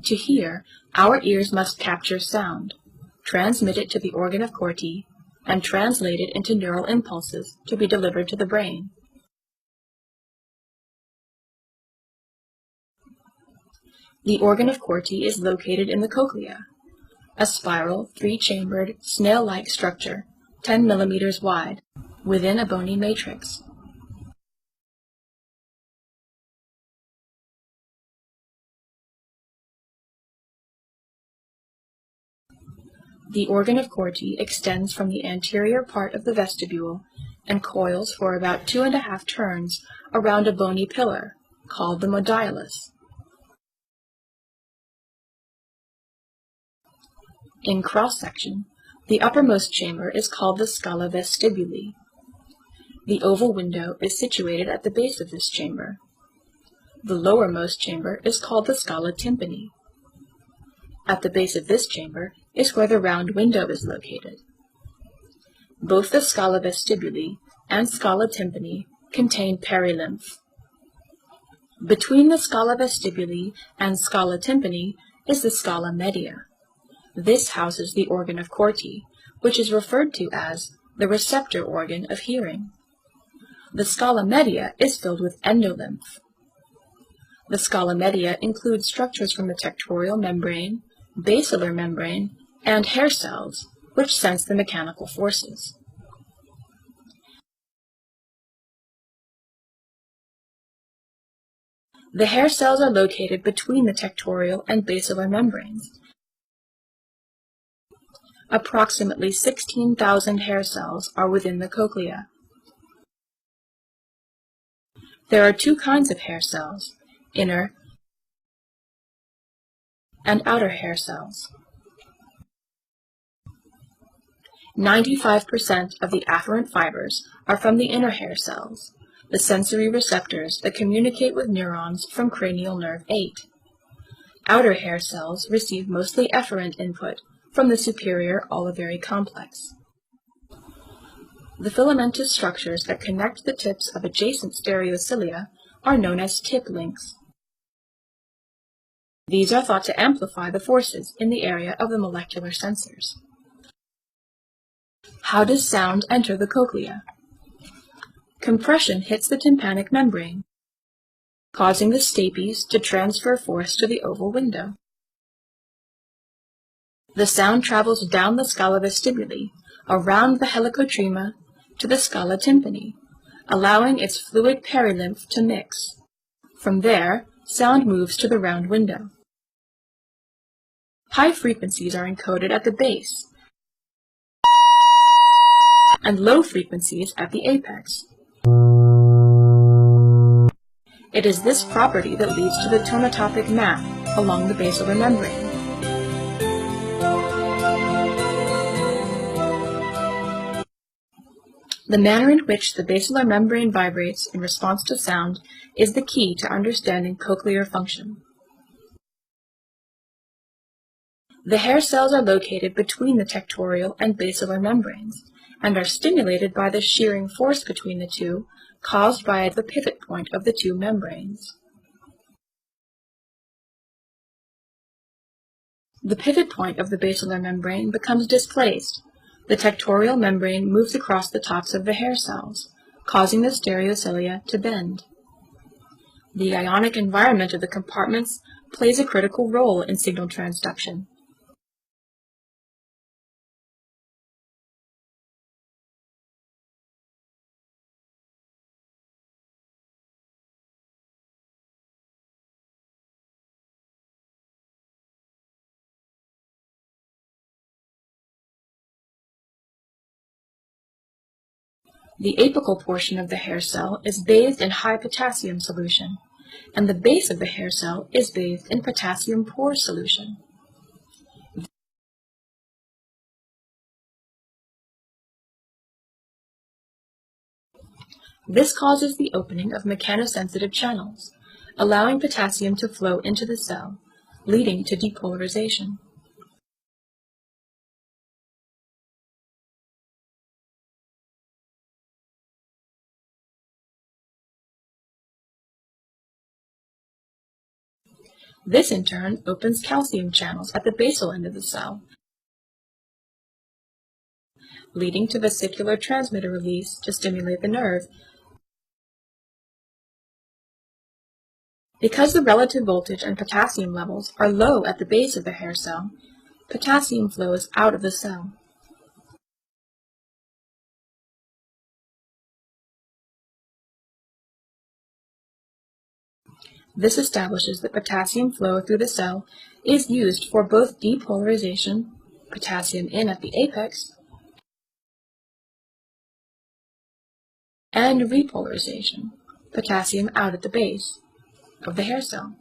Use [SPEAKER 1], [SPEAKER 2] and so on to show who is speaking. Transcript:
[SPEAKER 1] To hear, our ears must capture sound, transmit it to the organ of Corti, and translate it into neural impulses to be delivered to the brain. The organ of Corti is located in the cochlea, a spiral, three-chambered, snail-like structure, 10 millimeters wide, within a bony matrix. The organ of Corti extends from the anterior part of the vestibule and coils for about 2½ turns around a bony pillar, called the modiolus. In cross-section, the uppermost chamber is called the scala vestibuli. The oval window is situated at the base of this chamber. The lowermost chamber is called the scala tympani. At the base of this chamber is where the round window is located. Both the scala vestibuli and scala tympani contain perilymph. Between the scala vestibuli and scala tympani is the scala media. This houses the organ of Corti, which is referred to as the receptor organ of hearing. The scala media is filled with endolymph. The scala media includes structures from the tectorial membrane, basilar membrane, and hair cells, which sense the mechanical forces. The hair cells are located between the tectorial and basilar membranes. Approximately 16,000 hair cells are within the cochlea. There are two kinds of hair cells, inner and outer hair cells. 95% of the afferent fibers are from the inner hair cells, the sensory receptors that communicate with neurons from cranial nerve 8. Outer hair cells receive mostly efferent input from the superior olivary complex. The filamentous structures that connect the tips of adjacent stereocilia are known as tip links. These are thought to amplify the forces in the area of the molecular sensors. How does sound enter the cochlea? Compression hits the tympanic membrane, causing the stapes to transfer force to the oval window. The sound travels down the scala vestibuli, around the helicotrema, to the scala tympani, allowing its fluid perilymph to mix. From there, sound moves to the round window. High frequencies are encoded at the base, and low frequencies at the apex. It is this property that leads to the tonotopic map along the basilar membrane. The manner in which the basilar membrane vibrates in response to sound is the key to understanding cochlear function. The hair cells are located between the tectorial and basilar membranes and are stimulated by the shearing force between the two caused by the pivot point of the two membranes. The pivot point of the basilar membrane becomes displaced. The tectorial membrane moves across the tops of the hair cells, causing the stereocilia to bend. The ionic environment of the compartments plays a critical role in signal transduction. The apical portion of the hair cell is bathed in high potassium solution, and the base of the hair cell is bathed in potassium pore solution. This causes the opening of mechanosensitive channels, allowing potassium to flow into the cell, leading to depolarization. This in turn opens calcium channels at the basal end of the cell, leading to vesicular transmitter release to stimulate the nerve. Because the relative voltage and potassium levels are low at the base of the hair cell, potassium flows out of the cell. This establishes that potassium flow through the cell is used for both depolarization, potassium in at the apex, and repolarization, potassium out at the base of the hair cell.